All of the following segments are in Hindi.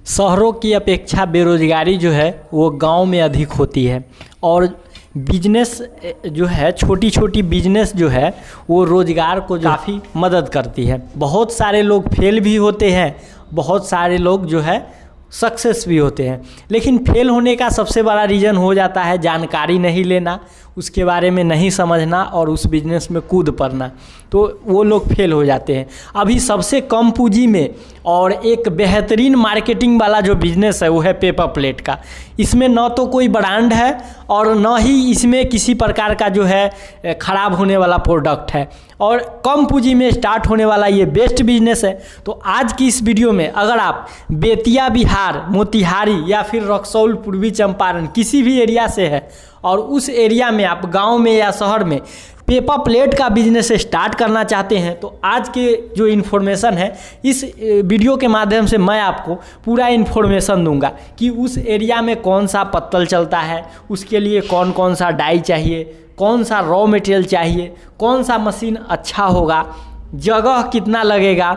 शहरों की अपेक्षा बेरोज़गारी जो है वो गांव में अधिक होती है और बिजनेस जो है छोटी छोटी बिजनेस जो है वो रोज़गार को काफ़ी मदद करती है। बहुत सारे लोग फेल भी होते हैं, बहुत सारे लोग जो है सक्सेस भी होते हैं, लेकिन फेल होने का सबसे बड़ा रीज़न हो जाता है जानकारी नहीं लेना, उसके बारे में नहीं समझना और उस बिज़नेस में कूद पड़ना, तो वो लोग फेल हो जाते हैं। अभी सबसे कम पूंजी में और एक बेहतरीन मार्केटिंग वाला जो बिज़नेस है वो है पेपर प्लेट का। इसमें न तो कोई ब्रांड है और न ही इसमें किसी प्रकार का जो है ख़राब होने वाला प्रोडक्ट है और कम पूंजी में स्टार्ट होने वाला ये बेस्ट बिजनेस है। तो आज की इस वीडियो में अगर आप बेतिया बिहार, मोतिहारी या फिर रक्सौल, पूर्वी चंपारण किसी भी एरिया से है और उस एरिया में आप गांव में या शहर में पेपर प्लेट का बिजनेस स्टार्ट करना चाहते हैं, तो आज के जो इन्फॉर्मेशन है इस वीडियो के माध्यम से मैं आपको पूरा इन्फॉर्मेशन दूंगा कि उस एरिया में कौन सा पत्तल चलता है, उसके लिए कौन कौन सा डाई चाहिए, कौन सा रॉ मटेरियल चाहिए, कौन सा मशीन अच्छा होगा, जगह कितना लगेगा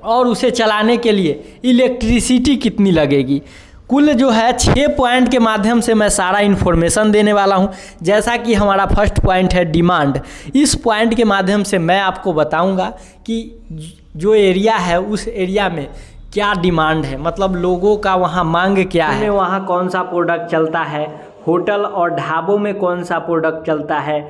और उसे चलाने के लिए इलेक्ट्रिसिटी कितनी लगेगी। कुल जो है 6 पॉइंट के माध्यम से मैं सारा इन्फॉर्मेशन देने वाला हूं। जैसा कि हमारा फर्स्ट पॉइंट है डिमांड। इस पॉइंट के माध्यम से मैं आपको बताऊंगा कि जो एरिया है उस एरिया में क्या डिमांड है, मतलब लोगों का वहां मांग क्या है, वहां कौन सा प्रोडक्ट चलता है, होटल और ढाबों में कौन सा प्रोडक्ट चलता है,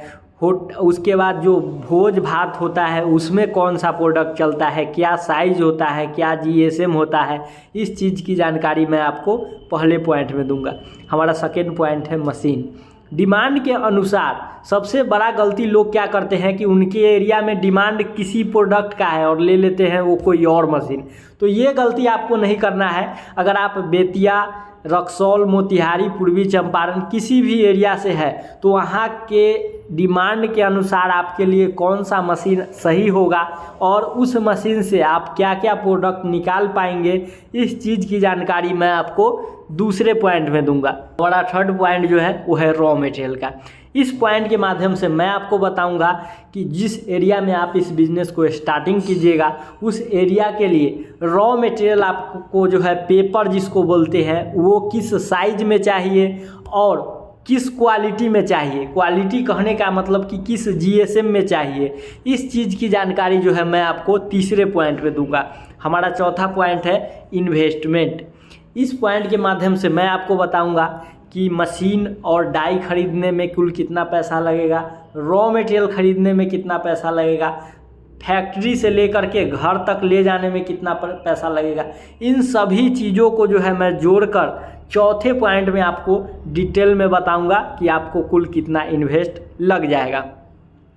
उसके बाद जो भोज भात होता है उसमें कौन सा प्रोडक्ट चलता है, क्या साइज होता है, क्या जीएसएम होता है, इस चीज़ की जानकारी मैं आपको पहले पॉइंट में दूंगा। हमारा सेकेंड पॉइंट है मशीन। डिमांड के अनुसार सबसे बड़ा गलती लोग क्या करते हैं कि उनके एरिया में डिमांड किसी प्रोडक्ट का है और ले लेते हैं वो कोई और मशीन। तो ये गलती आपको नहीं करना है। अगर आप बेतिया, रक्सौल, मोतिहारी, पूर्वी चंपारण किसी भी एरिया से है तो वहाँ के डिमांड के अनुसार आपके लिए कौन सा मशीन सही होगा और उस मशीन से आप क्या क्या प्रोडक्ट निकाल पाएंगे, इस चीज़ की जानकारी मैं आपको दूसरे पॉइंट में दूंगा। हमारा थर्ड पॉइंट जो है वो है रॉ मटेरियल का। इस पॉइंट के माध्यम से मैं आपको बताऊंगा कि जिस एरिया में आप इस बिज़नेस को स्टार्टिंग कीजिएगा उस एरिया के लिए रॉ मटेरियल आपको जो है पेपर जिसको बोलते हैं वो किस साइज में चाहिए और किस क्वालिटी में चाहिए। क्वालिटी कहने का मतलब कि किस जीएसएम में चाहिए, इस चीज़ की जानकारी जो है मैं आपको तीसरे पॉइंट में दूंगा। हमारा चौथा पॉइंट है इन्वेस्टमेंट। इस पॉइंट के माध्यम से मैं आपको बताऊंगा कि मशीन और डाई खरीदने में कुल कितना पैसा लगेगा, रॉ मटेरियल खरीदने में कितना पैसा लगेगा, फैक्ट्री से लेकर के घर तक ले जाने में कितना पैसा लगेगा। इन सभी चीज़ों को जो है मैं जोड़कर चौथे पॉइंट में आपको डिटेल में बताऊंगा कि आपको कुल कितना इन्वेस्ट लग जाएगा।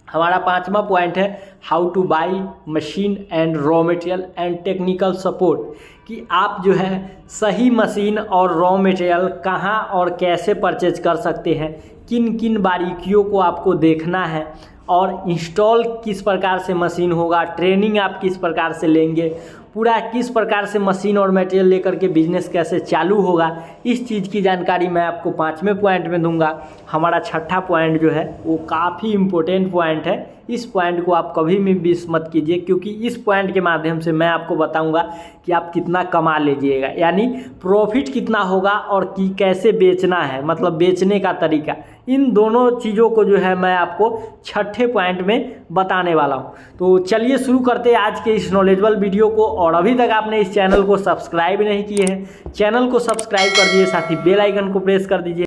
हमारा पांचवा पॉइंट है how two by machine and raw material and technical support, कि आप जो है सही मशीन और रॉ मटेरियल कहाँ और कैसे परचेज कर सकते हैं, किन किन बारीकियों को आपको देखना है और इंस्टॉल किस प्रकार से मशीन होगा, ट्रेनिंग आप किस प्रकार से लेंगे, पूरा किस प्रकार से मशीन और मटेरियल लेकर के बिजनेस कैसे चालू होगा, इस चीज़ की जानकारी मैं आपको 5वें पॉइंट में दूंगा। हमारा छठा पॉइंट जो है वो काफ़ी इम्पोर्टेंट पॉइंट है। इस पॉइंट को आप कभी भी मिस मत कीजिए, क्योंकि इस पॉइंट के माध्यम से मैं आपको बताऊंगा कि आप कितना कमा लीजिएगा, यानी प्रॉफिट कितना होगा और कि कैसे बेचना है, मतलब बेचने का तरीका। इन दोनों चीज़ों को जो है मैं आपको छठे पॉइंट में बताने वाला हूं। तो चलिए शुरू करते हैं आज के इस नॉलेजेबल वीडियो को। और अभी तक आपने इस चैनल को सब्सक्राइब नहीं किए हैं, चैनल को सब्सक्राइब कर दीजिए, साथ ही बेल आइकन को प्रेस कर दीजिए।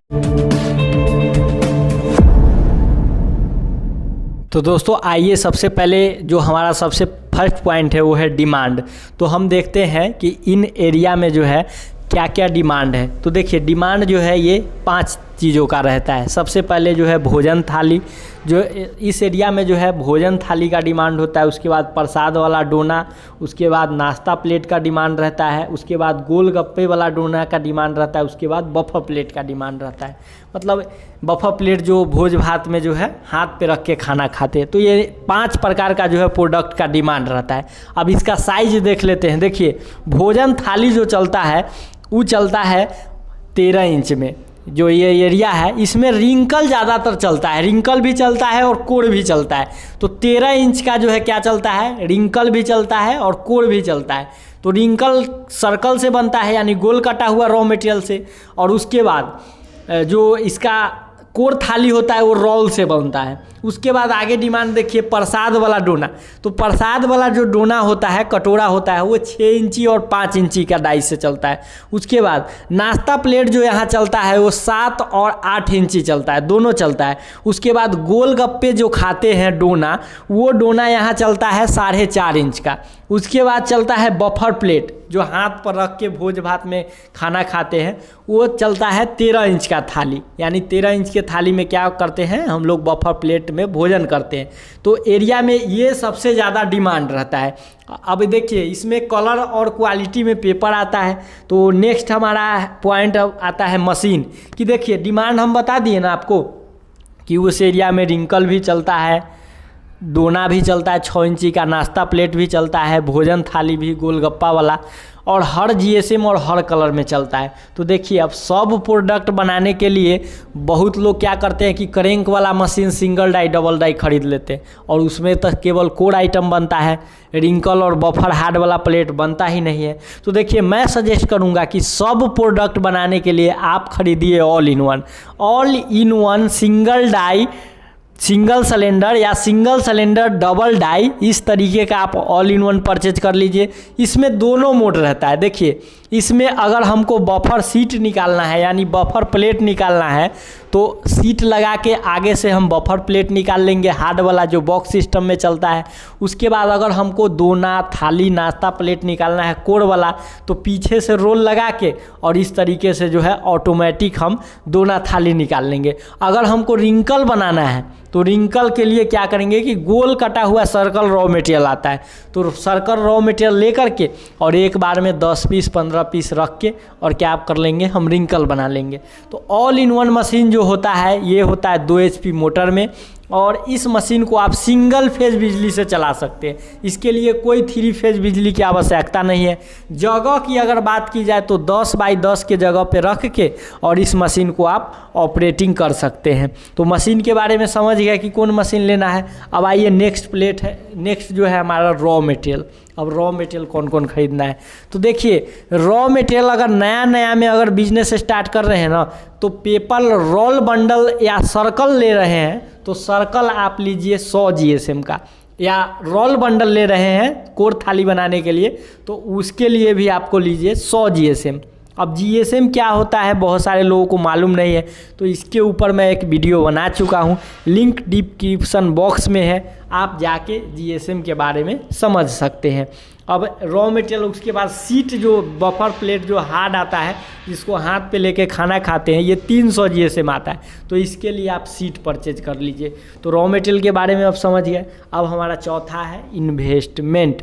तो दोस्तों आइए सबसे पहले जो हमारा सबसे फर्स्ट पॉइंट है वो है डिमांड। तो हम देखते हैं कि इन एरिया में जो है क्या क्या डिमांड है। तो देखिए डिमांड जो है ये 5 चीज़ों का रहता है। सबसे पहले जो है भोजन थाली, जो इस एरिया में जो है भोजन थाली का डिमांड होता है। उसके बाद प्रसाद वाला डोना, उसके बाद नाश्ता प्लेट का डिमांड रहता है, उसके बाद गोलगप्पे वाला डोना का डिमांड रहता है, उसके बाद बफर प्लेट का डिमांड रहता है। मतलब बफर प्लेट जो भोज भात में जो है हाथ पे रख के खाना खाते हैं। तो ये 5 प्रकार का जो है प्रोडक्ट का डिमांड रहता है। अब इसका साइज देख लेते हैं। देखिए भोजन थाली जो चलता है वो चलता है 13 इंच में। जो ये एरिया है इसमें रिंकल ज़्यादातर चलता है, रिंकल भी चलता है और कोड भी चलता है। तो 13 इंच का जो है क्या चलता है, रिंकल भी चलता है और कोड भी चलता है। तो रिंकल सर्कल से बनता है, यानी गोल कटा हुआ रॉ मटेरियल से। और उसके बाद जो इसका कोर थाली होता है वो रोल से बनता है। उसके बाद आगे डिमांड देखिए प्रसाद वाला डोना। तो प्रसाद वाला जो डोना होता है, कटोरा होता है, वो 6 इंची और 5 इंची का डाइस से चलता है। उसके बाद नाश्ता प्लेट जो यहाँ चलता है वो 7 और 8 इंची चलता है, दोनों चलता है। उसके बाद गोलगप्पे जो खाते हैं डोना, वो डोना यहाँ चलता है 4.5 इंच का। उसके बाद चलता है बफर प्लेट, जो हाथ पर रख के भोज भात में खाना खाते हैं, वो चलता है 13 इंच का थाली। यानी 13 इंच के थाली में क्या करते हैं हम लोग, बफर प्लेट में भोजन करते हैं। तो एरिया में ये सबसे ज़्यादा डिमांड रहता है। अब देखिए इसमें कलर और क्वालिटी में पेपर आता है। तो नेक्स्ट हमारा पॉइंट आता है मशीन कि देखिए डिमांड हम बता दिए ना आपको कि उस एरिया में रिंकल भी चलता है, डोना भी चलता है 6 इंची का, नाश्ता प्लेट भी चलता है, भोजन थाली भी गोलगप्पा वाला, और हर जीएसएम और हर कलर में चलता है। तो देखिए अब सब प्रोडक्ट बनाने के लिए बहुत लोग क्या करते हैं कि क्रैंक वाला machine single die double die खरीद लेते हैं, और उसमें तो केवल कोर आइटम बनता है, रिंकल और बफर हार्ड वाला प्लेट बनता ही नहीं है। तो देखिए मैं सजेस्ट करूंगा कि सब प्रोडक्ट बनाने के लिए आप खरीदिए all in one single die single cylinder या सिंगल सिलेंडर डबल डाई, इस तरीके का आप ऑल इन वन परचेज कर लीजिए। इसमें दोनों मोड रहता है। देखिए इसमें अगर हमको बफर सीट निकालना है यानी बफर प्लेट निकालना है तो सीट लगा के आगे से हम बफर प्लेट निकाल लेंगे, हार्ड वाला जो बॉक्स सिस्टम में चलता है। उसके बाद अगर हमको दोना थाली नाश्ता प्लेट निकालना है कोर वाला, तो पीछे से रोल लगा के और इस तरीके से जो है ऑटोमेटिक हम दोना थाली निकाल लेंगे। अगर हमको रिंकल बनाना है तो रिंकल के लिए क्या करेंगे कि गोल कटा हुआ सर्कल रॉ मटेरियल आता है, तो सर्कल रॉ मटेरियल लेकर के और एक बार में 10 पीस 15 पीस रख के और क्या आप कर लेंगे, हम रिंकल बना लेंगे। तो ऑल इन वन मशीन जो होता है ये होता है 2 HP मोटर में, और इस मशीन को आप सिंगल फेज बिजली से चला सकते हैं। इसके लिए कोई 3 फेज बिजली की आवश्यकता नहीं है। जगह की अगर बात की जाए तो 10 बाई 10 के जगह पे रख के और इस मशीन को आप ऑपरेटिंग कर सकते हैं। तो मशीन के बारे में समझ गया कि कौन मशीन लेना है। अब आइए नेक्स्ट प्लेट है, नेक्स्ट जो है हमारा रॉ मटेरियल। अब रॉ मटेरियल कौन कौन खरीदना है, तो देखिए रॉ मटेरियल अगर नया में अगर बिजनेस स्टार्ट कर रहे हैं ना, तो पेपर रोल बंडल या सर्कल ले रहे हैं तो सर्कल आप लीजिए 100 GSM का, या रोल बंडल ले रहे हैं कोर थाली बनाने के लिए तो उसके लिए भी आपको लीजिए 100 GSM। अब GSM क्या होता है बहुत सारे लोगों को मालूम नहीं है, तो इसके ऊपर मैं एक वीडियो बना चुका हूँ, लिंक डिस्क्रिप्शन बॉक्स में है, आप जाके GSM के बारे में समझ सकते हैं। अब रॉ मटेरियल, उसके बाद सीट जो बफर प्लेट जो हार्ड आता है जिसको हाथ पे लेके खाना खाते हैं, ये 300 GSM आता है, तो इसके लिए आप सीट परचेज कर लीजिए। तो रॉ मटेरियल के बारे में अब समझ गए। अब हमारा चौथा है इन्वेस्टमेंट,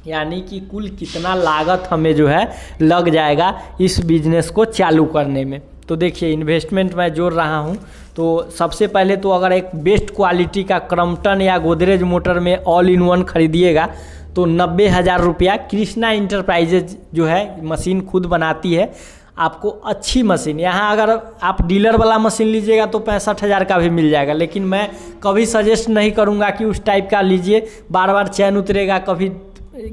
यानी कि कुल कितना लागत हमें जो है लग जाएगा इस बिजनेस को चालू करने में। तो देखिए इन्वेस्टमेंट मैं जोड़ रहा हूँ। तो सबसे पहले तो अगर एक बेस्ट क्वालिटी का क्रम्पटन या गोदरेज मोटर में ऑल इन वन खरीदिएगा तो 90,000 रुपया कृष्णा इंटरप्राइजेज जो है मशीन खुद बनाती है, आपको अच्छी मशीन। यहाँ अगर आप डीलर वाला मशीन लीजिएगा तो 65,000 का भी मिल जाएगा, लेकिन मैं कभी सजेस्ट नहीं करूँगा कि उस टाइप का लीजिए, बार बार चैन उतरेगा, कभी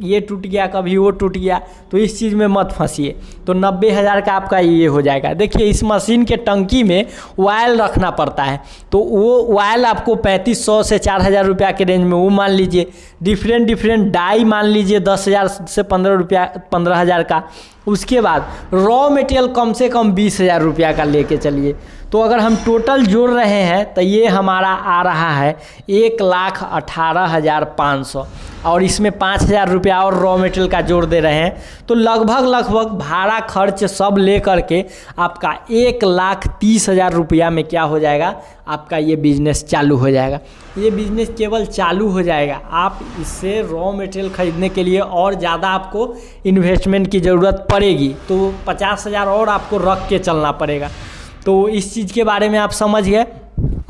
ये टूट गया कभी वो टूट गया, तो इस चीज़ में मत फंसिए। तो 90,000 का आपका ये हो जाएगा। देखिए इस मशीन के टंकी में ऑयल रखना पड़ता है, तो वो ऑयल आपको 3500 से 4,000 रुपया के रेंज में वो मान लीजिए। डिफरेंट डाई मान लीजिए 10,000 से 15,000 का। उसके बाद रॉ मटेरियल कम से कम 20,000 रुपया का लेके चलिए। तो अगर हम टोटल जोड़ रहे हैं तो ये हमारा आ रहा है 1,18,500, और इसमें 5,000 रुपया और रॉ मटेरियल का जोड़ दे रहे हैं, तो लगभग भाड़ा खर्च सब ले करके आपका 1,30,000 रुपया में क्या हो जाएगा, आपका ये बिज़नेस चालू हो जाएगा। ये बिज़नेस केवल चालू हो जाएगा, आप इससे रॉ मटेरियल ख़रीदने के लिए और ज़्यादा आपको इन्वेस्टमेंट की ज़रूरत पड़ेगी, तो 50,000 और आपको रख के चलना पड़ेगा। तो इस चीज़ के बारे में आप समझ गए।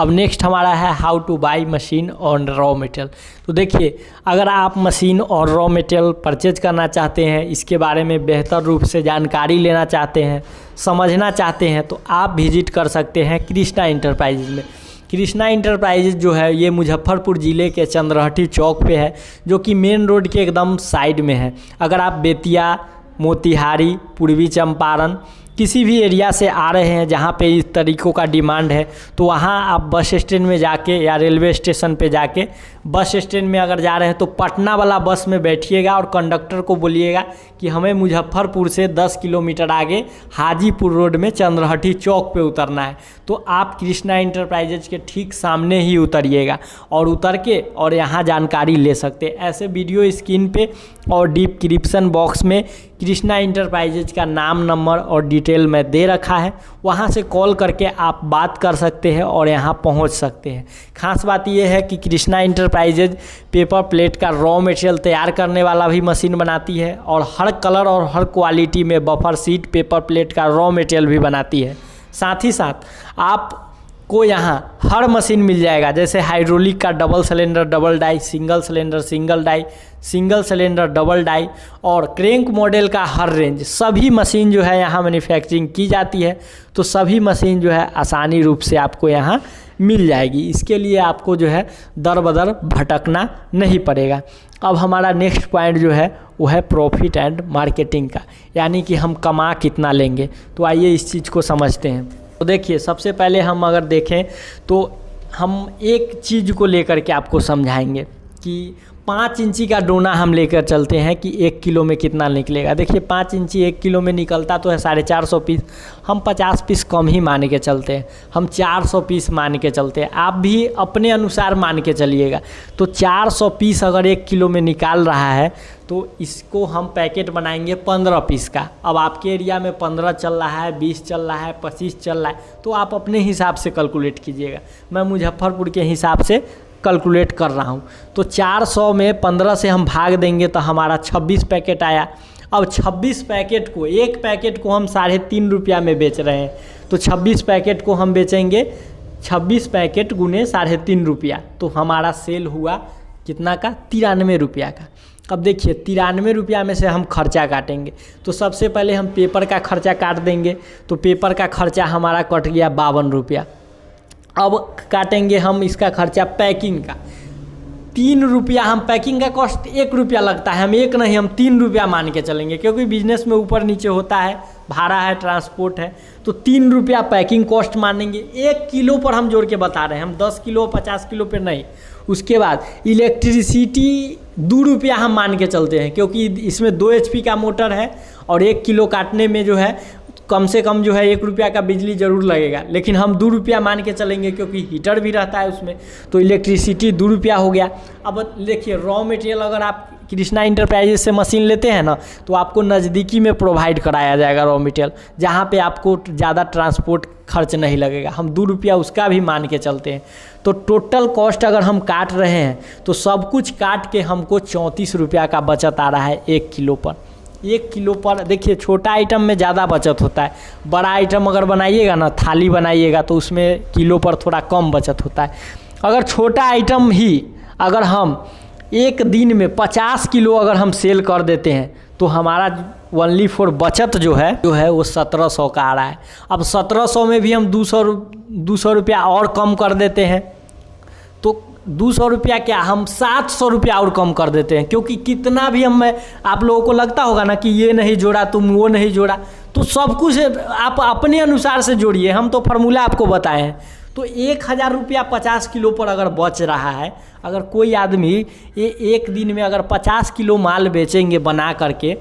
अब नेक्स्ट हमारा है हाउ टू बाई मशीन और रॉ मटेरियल। तो देखिए अगर आप मशीन और रॉ मटेरियल परचेज करना चाहते हैं, इसके बारे में बेहतर रूप से जानकारी लेना चाहते हैं, समझना चाहते हैं, तो आप विजिट कर सकते हैं कृष्णा इंटरप्राइजेज में। कृष्णा इंटरप्राइजेज जो है ये मुजफ्फरपुर ज़िले के चंद्रहटी चौक पे है, जो कि मेन रोड के एकदम साइड में है। अगर आप बेतिया, मोतिहारी, पूर्वी चंपारण किसी भी एरिया से आ रहे हैं जहाँ पे इस तरीक़ों का डिमांड है, तो वहाँ आप बस स्टैंड में जाके या रेलवे स्टेशन पे जाके, बस स्टैंड में अगर जा रहे हैं तो पटना वाला बस में बैठिएगा और कंडक्टर को बोलिएगा कि हमें मुजफ्फरपुर से 10 किलोमीटर आगे हाजीपुर रोड में चंद्रहटी चौक पे उतरना है। तो आप कृष्णा इंटरप्राइजेज के ठीक सामने ही उतरिएगा और उतर के और यहाँ जानकारी ले सकते हैं। ऐसे वीडियो स्क्रीन पे और डिस्क्रिप्शन बॉक्स में कृष्णा इंटरप्राइजेज का नाम, नंबर और डिटेल में दे रखा है, वहाँ से कॉल करके आप बात कर सकते हैं और यहाँ पहुँच सकते हैं। खास बात यह है कि कृष्णा इंटरप्राइजेज पेपर प्लेट का रॉ मटेरियल तैयार करने वाला भी मशीन बनाती है और हर कलर और हर क्वालिटी में बफर सीट पेपर प्लेट का रॉ मटेरियल भी बनाती है। साथ ही साथ आपको यहाँ हर मशीन मिल जाएगा, जैसे हाइड्रोलिक का double cylinder double die, single cylinder single die, single cylinder double die और क्रैंक मॉडल का हर रेंज, सभी मशीन जो है यहाँ मैन्युफैक्चरिंग की जाती है। तो सभी मशीन जो है आसानी रूप से आपको यहाँ मिल जाएगी। इसके लिए आपको जो है दर बदर भटकना नहीं पड़ेगा। अब हमारा नेक्स्ट पॉइंट जो है वो है प्रॉफिट एंड मार्केटिंग का, यानी कि हम कमा कितना लेंगे। तो आइए इस चीज़ को समझते हैं। तो देखिए, सबसे पहले हम अगर देखें तो हम एक चीज़ को लेकर के आपको समझाएंगे कि 5 इंची का डोना हम लेकर चलते हैं कि 1 किलो में कितना निकलेगा। देखिए 5 इंची 1 किलो में निकलता तो है 450 पीस, हम 50 पीस कम ही मान के चलते हैं, हम 400 पीस मान के चलते हैं। आप भी अपने अनुसार मान के चलिएगा। तो 400 पीस अगर 1 किलो में निकाल रहा है तो इसको हम पैकेट बनाएंगे 15 पीस का। अब आपके एरिया में 15 चल रहा है, 20 चल रहा है, 25 चल रहा है, तो आप अपने हिसाब से कैलकुलेट कीजिएगा। मैं मुजफ्फरपुर के हिसाब से कैलकुलेट कर रहा हूँ। तो 400 में 15 से हम भाग देंगे तो हमारा 26 पैकेट आया। अब 26 पैकेट को, एक पैकेट को हम 3.5 रुपया में बेच रहे हैं, तो 26 पैकेट को हम बेचेंगे 26 पैकेट गुने 3.5 रुपया, तो हमारा सेल हुआ कितना का? 93 रुपया का। अब देखिए 93 रुपया में से हम खर्चा काटेंगे, तो सबसे पहले हम पेपर का खर्चा काट देंगे। तो पेपर का खर्चा हमारा कट गया 52 रुपया। अब काटेंगे हम इसका खर्चा पैकिंग का, 3 रुपया। हम पैकिंग का कॉस्ट 1 रुपया लगता है, हम 1 नहीं हम 3 रुपया मान के चलेंगे, क्योंकि बिजनेस में ऊपर नीचे होता है, भाड़ा है, ट्रांसपोर्ट है, तो 3 रुपया पैकिंग कॉस्ट मानेंगे। 1 किलो पर हम जोड़ के बता रहे हैं, हम 10 किलो 50 किलो पे नहीं। उसके बाद इलेक्ट्रिसिटी 2 रुपया हम मान के चलते हैं, क्योंकि इसमें 2 HP का मोटर है और 1 किलो काटने में जो है कम से कम जो है 1 रुपया का बिजली ज़रूर लगेगा, लेकिन हम 2 रुपया मान के चलेंगे क्योंकि हीटर भी रहता है उसमें, तो इलेक्ट्रिसिटी 2 रुपया हो गया। अब देखिए रॉ मटेरियल अगर आप कृष्णा इंटरप्राइजेज से मशीन लेते हैं ना, तो आपको नज़दीकी में प्रोवाइड कराया जाएगा रॉ मटेरियल, जहाँ पे आपको ज़्यादा ट्रांसपोर्ट खर्च नहीं लगेगा। हम 2 रुपया उसका भी मान के चलते हैं। तो टोटल कॉस्ट अगर हम काट रहे हैं तो सब कुछ काट के हमको 34 रुपया का बचत आ रहा है 1 किलो पर। 1 किलो पर देखिए छोटा आइटम में ज़्यादा बचत होता है, बड़ा आइटम अगर बनाइएगा ना, थाली बनाइएगा, तो उसमें किलो पर थोड़ा कम बचत होता है। अगर छोटा आइटम ही अगर हम एक दिन में 50 किलो अगर हम सेल कर देते हैं तो हमारा ओनली फॉर बचत जो है वो 1700 का आ रहा है। अब 1700 में भी हम 200 रुपया और कम कर देते हैं, तो 200 रुपया क्या, हम 700 रुपया और कम कर देते हैं, क्योंकि कितना भी हम, आप लोगों को लगता होगा ना कि ये नहीं जोड़ा, तुम वो नहीं जोड़ा, तो सब कुछ आप अपने अनुसार से जोड़िए, हम तो फार्मूला आपको बताए हैं। तो 1000 रुपया 50 किलो पर अगर बच रहा है, अगर कोई आदमी एक दिन में अगर 50 किलो माल बेचेंगे बना करके,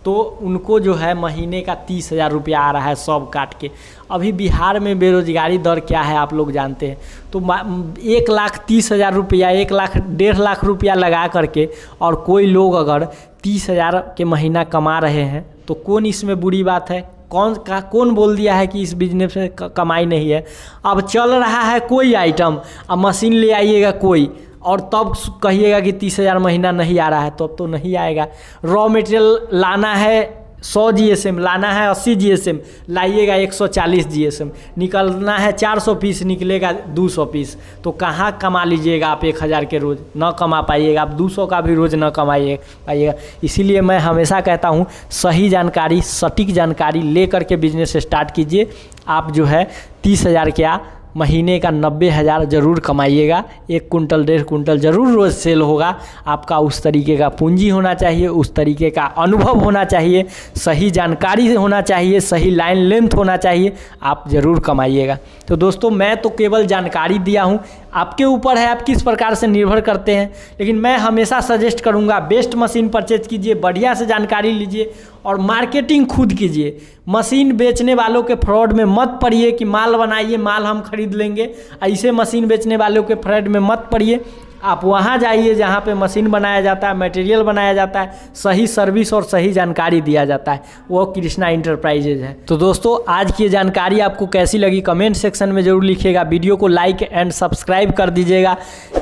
तो उनको जो है महीने का 30,000 रुपया आ रहा है सब काट के। अभी बिहार में बेरोजगारी दर क्या है आप लोग जानते हैं, तो 1,30,000 रुपया, 1,00,000 1.5 लाख रुपया लगा करके और कोई लोग अगर 30,000 के महीना कमा रहे हैं, तो कौन इसमें बुरी बात है? कौन बोल दिया है कि इस बिजनेस में कमाई नहीं है? अब चल रहा है कोई आइटम, अब मशीन ले आइएगा कोई, और तब कहिएगा कि 30,000 महीना नहीं आ रहा है, तो अब तो नहीं आएगा। रॉ मटेरियल लाना है 100 GSM, लाना है 80 GSM, लाइएगा 140 GSM, निकलना है 400 पीस, निकलेगा 200 पीस, तो कहाँ कमा लीजिएगा आप 1000 के रोज़? ना कमा पाइएगा आप, 200 का भी रोज़ ना पाइएगा। इसीलिए मैं हमेशा कहता हूँ सही जानकारी, सटीक जानकारी ले करके बिजनेस स्टार्ट कीजिए। आप जो है 30,000 क्या महीने का 90,000 ज़रूर कमाइएगा। 1 कुंटल 1.5 कुंटल ज़रूर रोज़ सेल होगा। आपका उस तरीके का पूंजी होना चाहिए, उस तरीके का अनुभव होना चाहिए, सही जानकारी होना चाहिए, सही लाइन लेंथ होना चाहिए, आप ज़रूर कमाइएगा। तो दोस्तों मैं तो केवल जानकारी दिया हूँ, आपके ऊपर है आप किस प्रकार से निर्भर करते हैं। लेकिन मैं हमेशा सजेस्ट करूँगा बेस्ट मशीन परचेज कीजिए, बढ़िया से जानकारी लीजिए और मार्केटिंग खुद कीजिए। मशीन बेचने वालों के फ्रॉड में मत पड़िए कि माल बनाइए, माल हम खरीद लेंगे। ऐसे मशीन बेचने वालों के फ्रॉड में मत पड़िए। आप वहाँ जाइए जहाँ पे मशीन बनाया जाता है, मटेरियल बनाया जाता है, सही सर्विस और सही जानकारी दिया जाता है, वो कृष्णा इंटरप्राइजेज है। तो दोस्तों आज की ये जानकारी आपको कैसी लगी कमेंट सेक्शन में ज़रूर लिखिएगा। वीडियो को लाइक एंड सब्सक्राइब कर दीजिएगा।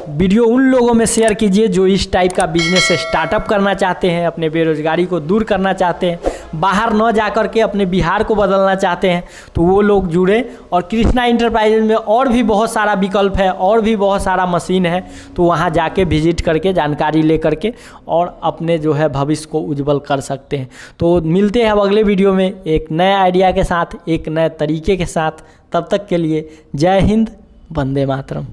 वीडियो उन लोगों में शेयर कीजिए जो इस टाइप का बिजनेस स्टार्टअप करना चाहते हैं, अपने बेरोजगारी को दूर करना चाहते हैं, बाहर न जा कर के अपने बिहार को बदलना चाहते हैं, तो वो लोग जुड़े। और कृष्णा इंटरप्राइजेज में और भी बहुत सारा विकल्प है, और भी बहुत सारा मशीन है, तो वहाँ जाके विजिट करके जानकारी ले करके और अपने जो है भविष्य को उज्जवल कर सकते हैं। तो मिलते हैं अब अगले वीडियो में एक नए आइडिया के साथ, एक नए तरीके के साथ। तब तक के लिए जय हिंद, वंदे मातरम।